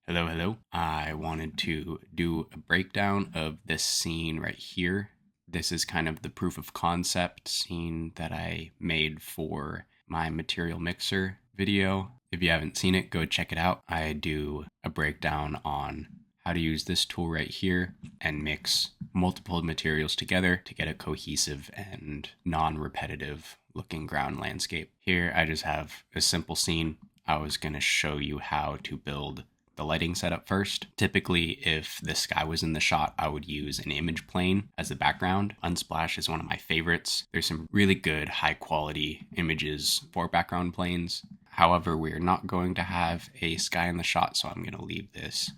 Hello. I wanted to do a breakdown of this scene right here. This is kind of the proof of concept scene that I made for my material mixer video. If you haven't seen it, go check it out. I do a breakdown on how to use this tool right here and mix multiple materials together to get a cohesive and non-repetitive looking ground landscape. Here I just have a simple scene. I was going to show you how to build the lighting setup first. Typically, if the sky was in the shot, I would use an image plane as the background. Unsplash is one of my favorites. There's some really good high quality images for background planes. However, we're not going to have a sky in the shot, so I'm going to leave this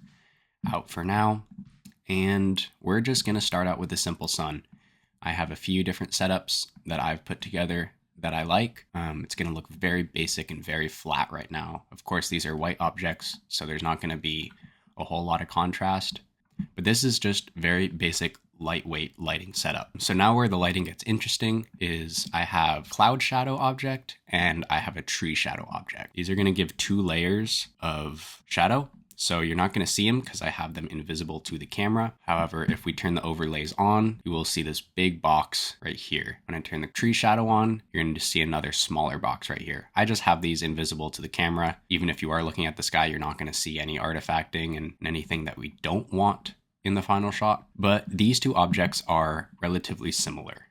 out for now. And we're just going to start out with a simple sun. I have a few different setups that I've put together that I like. It's going to look very basic and very flat right now. Of course, these are white objects, so there's not going to be a whole lot of contrast. But this is just very basic, lightweight lighting setup. So now where the lighting gets interesting is I have cloud shadow object and I have a tree shadow object. These are going to give 2 layers of shadow. So you're not going to see them because I have them invisible to the camera. However, if we turn the overlays on, you will see this big box right here. When I turn the tree shadow on, you're going to see another smaller box right here. I just have these invisible to the camera. Even if you are looking at the sky, you're not going to see any artifacting and anything that we don't want in the final shot. But these 2 objects are relatively similar.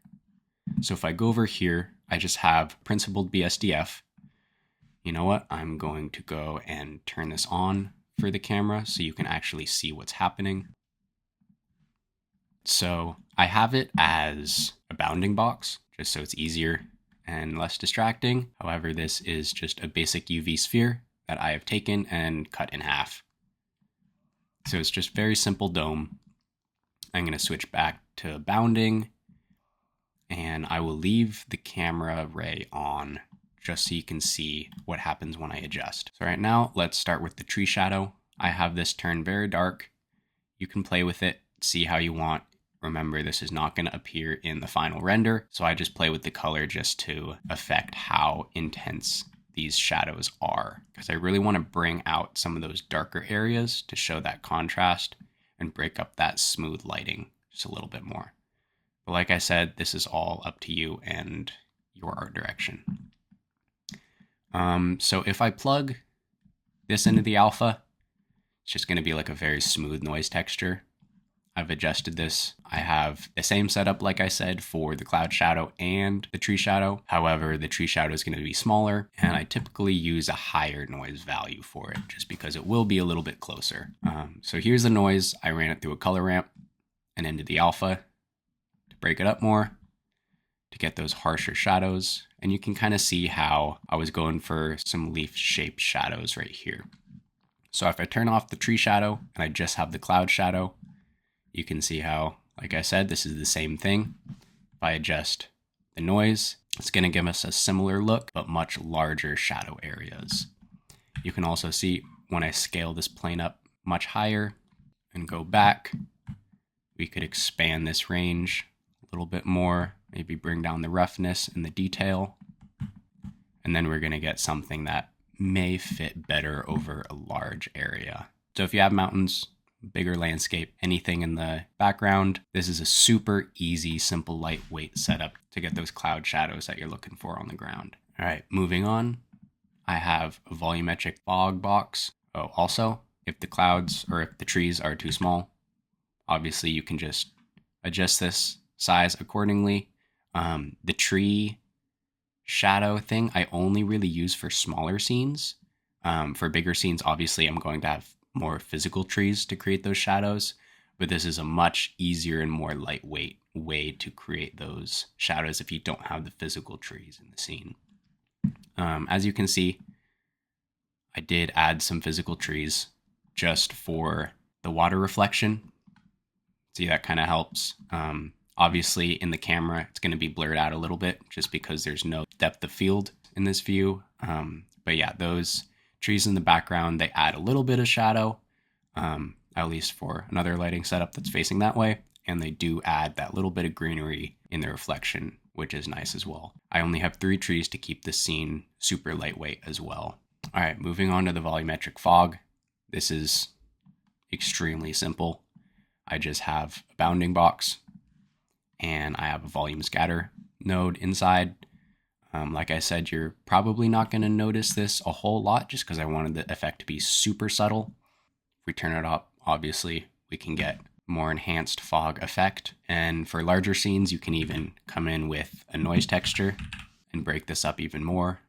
So if I go over here, I just have principled BSDF. You know what? I'm going to go and turn this on for the camera so you can actually see what's happening. So I have it as a bounding box just so it's easier and less distracting. However, this is just a basic UV sphere that I have taken and cut in half. So it's just very simple dome. I'm going to switch back to bounding and I will leave the camera ray on just so you can see what happens when I adjust. So right now, let's start with the tree shadow. I have this turned very dark. You can play with it, see how you want. Remember, this is not going to appear in the final render, so I just play with the color just to affect how intense these shadows are, because I really want to bring out some of those darker areas to show that contrast and break up that smooth lighting just a little bit more. But like I said, this is all up to you and your art direction. So if I plug this into the alpha, it's just going to be like a very smooth noise texture. I've adjusted this. I have the same setup, like I said, for the cloud shadow and the tree shadow. However, the tree shadow is going to be smaller, and I typically use a higher noise value for it, just because it will be a little bit closer. So here's the noise. I ran it through a color ramp and into the alpha to break it up more, to get those harsher shadows. And you can kind of see how I was going for some leaf-shaped shadows right here. So if I turn off the tree shadow and I just have the cloud shadow, you can see how, like I said, this is the same thing. If I adjust the noise, it's going to give us a similar look, but much larger shadow areas. You can also see when I scale this plane up much higher and go back, we could expand this range a little bit more, maybe bring down the roughness and the detail. And then we're going to get something that may fit better over a large area. So if you have mountains, bigger landscape, anything in the background, this is a super easy, simple, lightweight setup to get those cloud shadows that you're looking for on the ground. All right, moving on. I have a volumetric fog box. Oh, also, if the clouds or if the trees are too small, obviously you can just adjust this size accordingly. The tree shadow thing I only really use for smaller scenes. For bigger scenes, obviously I'm going to have more physical trees to create those shadows, but this is a much easier and more lightweight way to create those shadows if you don't have the physical trees in the scene. As you can see, I did add some physical trees just for the water reflection. See, that kind of helps. Obviously in the camera, it's going to be blurred out a little bit just because there's no depth of field in this view. But yeah, those trees in the background, they add a little bit of shadow, at least for another lighting setup that's facing that way. And they do add that little bit of greenery in the reflection, which is nice as well. I only have 3 trees to keep this scene super lightweight as well. All right, moving on to the volumetric fog. This is extremely simple. I just have a bounding box and I have a volume scatter node inside. Like I said, you're probably not going to notice this a whole lot just because I wanted the effect to be super subtle. If we turn it up, obviously we can get more enhanced fog effect. And for larger scenes, you can even come in with a noise texture and break this up even more.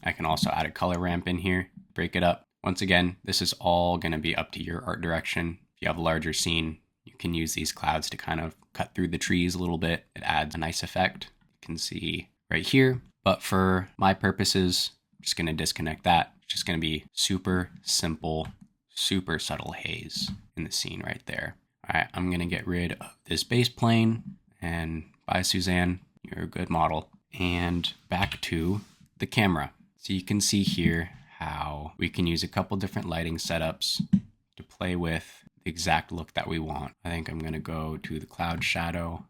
I can also add a color ramp in here, break it up. Once again, this is all going to be up to your art direction. If you have a larger scene, you can use these clouds to kind of cut through the trees a little bit. It adds a nice effect. You can see right here. But for my purposes, I'm just going to disconnect that. It's just going to be super simple, super subtle haze in the scene right there. All right, I'm going to get rid of this base plane, and bye, Suzanne. You're a good model. And back to the camera. So you can see here how we can use a couple different lighting setups to play with the exact look that we want. I think I'm going to go to the cloud shadow,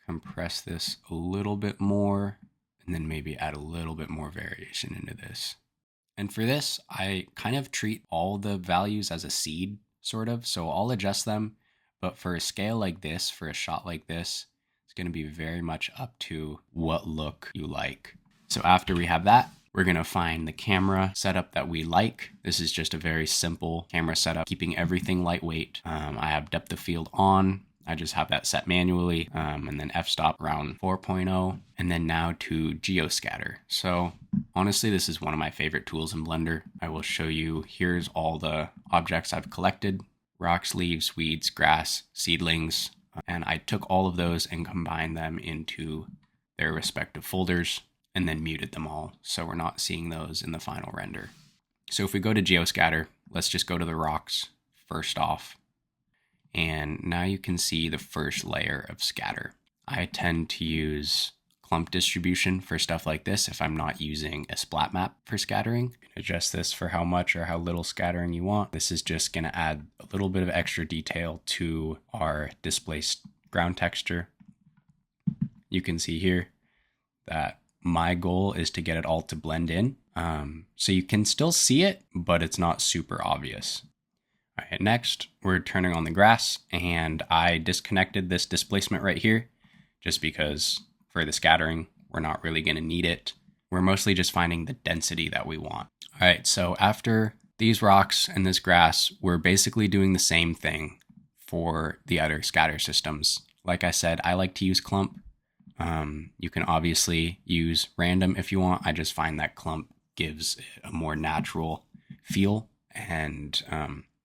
compress this a little bit more, and then maybe add a little bit more variation into this. And for this, I kind of treat all the values as a seed, sort of. So I'll adjust them, but for a scale like this, for a shot like this, it's going to be very much up to what look you like. So after we have that, we're going to find the camera setup that we like. This is just a very simple camera setup, keeping everything lightweight. I have depth of field on. I just have that set manually, and then f-stop around 4.0, and then now to geoscatter. So honestly, this is one of my favorite tools in Blender. I will show you, here's all the objects I've collected: rocks, leaves, weeds, grass, seedlings, and I took all of those and combined them into their respective folders and then muted them all, so we're not seeing those in the final render. So if we go to geoscatter, let's just go to the rocks first off. And now you can see the first layer of scatter. I tend to use clump distribution for stuff like this if I'm not using a splat map for scattering. You can adjust this for how much or how little scattering you want. This is just going to add a little bit of extra detail to our displaced ground texture. You can see here that my goal is to get it all to blend in. So you can still see it, but it's not super obvious. All right, next, we're turning on the grass, and I disconnected this displacement right here just because for the scattering, we're not really going to need it. We're mostly just finding the density that we want. All right, so after these rocks and this grass, we're basically doing the same thing for the other scatter systems. Like I said, I like to use clump. You can obviously use random if you want. I just find that clump gives a more natural feel and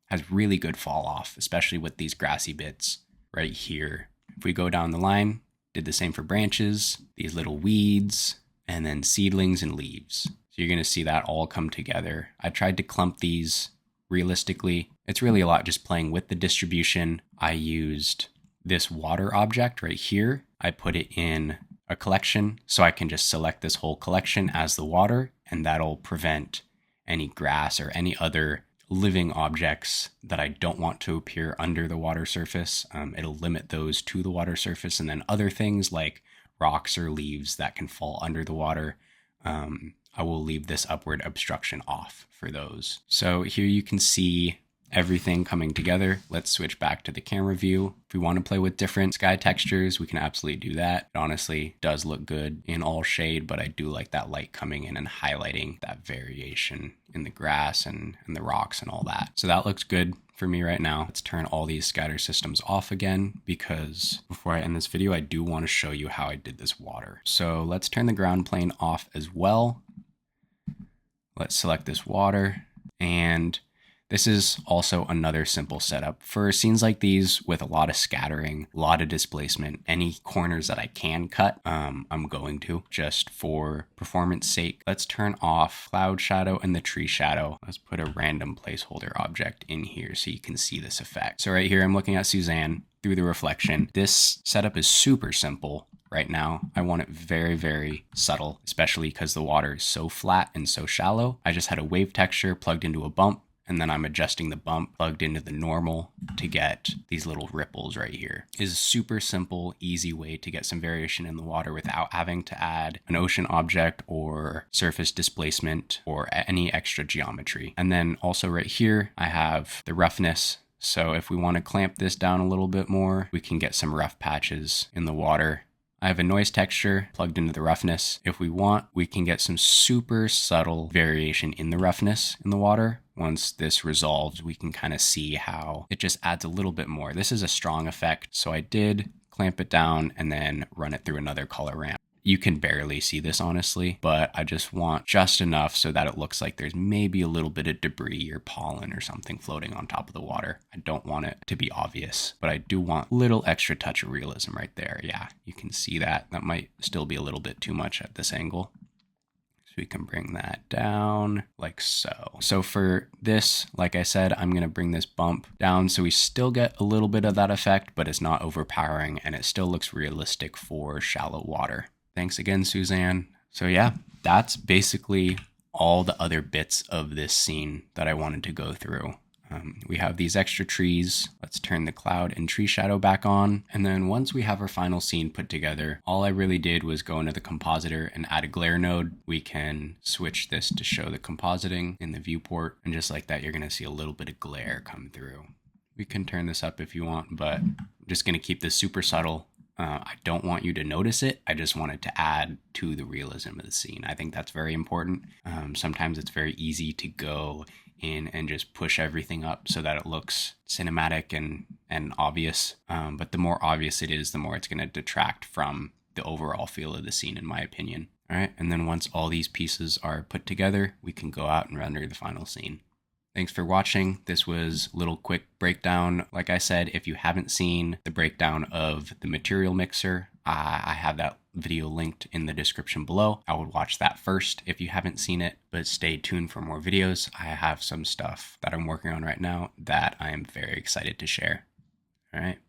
has really good fall off, especially with these grassy bits right here. If we go down the line, did the same for branches, these little weeds, and then seedlings and leaves. So you're going to see that all come together. I tried to clump these realistically. It's really a lot just playing with the distribution. I used this water object right here. I put it in a collection so I can just select this whole collection as the water, and that'll prevent any grass or any other living objects that I don't want to appear under the water surface. It'll limit those to the water surface, and then other things like rocks or leaves that can fall under the water, I will leave this upward obstruction off for those. So here you can see everything coming together. Let's switch back to the camera view. If we want to play with different sky textures, we can absolutely do that. It honestly does look good in all shade, but I do like that light coming in and highlighting that variation in the grass and the rocks and all that. So that looks good for me right now. Let's turn all these scatter systems off again, because before I end this video, I do want to show you how I did this water. So let's turn the ground plane off as well. Let's select this water, and this is also another simple setup for scenes like these with a lot of scattering, a lot of displacement. Any corners that I can cut, I'm going to, just for performance sake. Let's turn off cloud shadow and the tree shadow. Let's put a random placeholder object in here so you can see this effect. So right here, I'm looking at Suzanne through the reflection. This setup is super simple. Right now, I want it very, very subtle, especially because the water is so flat and so shallow. I just had a wave texture plugged into a bump, and then I'm adjusting the bump plugged into the normal to get these little ripples right here. It is a super simple, easy way to get some variation in the water without having to add an ocean object or surface displacement or any extra geometry. And then also right here, I have the roughness. So if we want to clamp this down a little bit more, we can get some rough patches in the water. I have a noise texture plugged into the roughness. If we want, we can get some super subtle variation in the roughness in the water. Once this resolves, we can kind of see how it just adds a little bit more. This is a strong effect, so I did clamp it down and then run it through another color ramp. You can barely see this honestly, but I just want just enough so that it looks like there's maybe a little bit of debris or pollen or something floating on top of the water. I don't want it to be obvious, but I do want a little extra touch of realism right there. Yeah, you can see that. That might still be a little bit too much at this angle. So we can bring that down like so. So for this, like I said, I'm gonna bring this bump down so we still get a little bit of that effect, but it's not overpowering and it still looks realistic for shallow water. Thanks again, Suzanne. So yeah, that's basically all the other bits of this scene that I wanted to go through. We have these extra trees. Let's turn the cloud and tree shadow back on. And then once we have our final scene put together, all I really did was go into the compositor and add a glare node. We can switch this to show the compositing in the viewport. And just like that, you're gonna see a little bit of glare come through. We can turn this up if you want, but I'm just gonna keep this super subtle. I don't want you to notice it. I just wanted to add to the realism of the scene. I think that's very important. Sometimes it's very easy to go in and just push everything up so that it looks cinematic and obvious. But the more obvious it is, the more it's going to detract from the overall feel of the scene, in my opinion. All right. And then once all these pieces are put together, we can go out and render the final scene. Thanks for watching. This was a little quick breakdown. Like I said, if you haven't seen the breakdown of the material mixer, I have that video linked in the description below. I would watch that first if you haven't seen it, but stay tuned for more videos. I have some stuff that I'm working on right now that I am very excited to share. All right.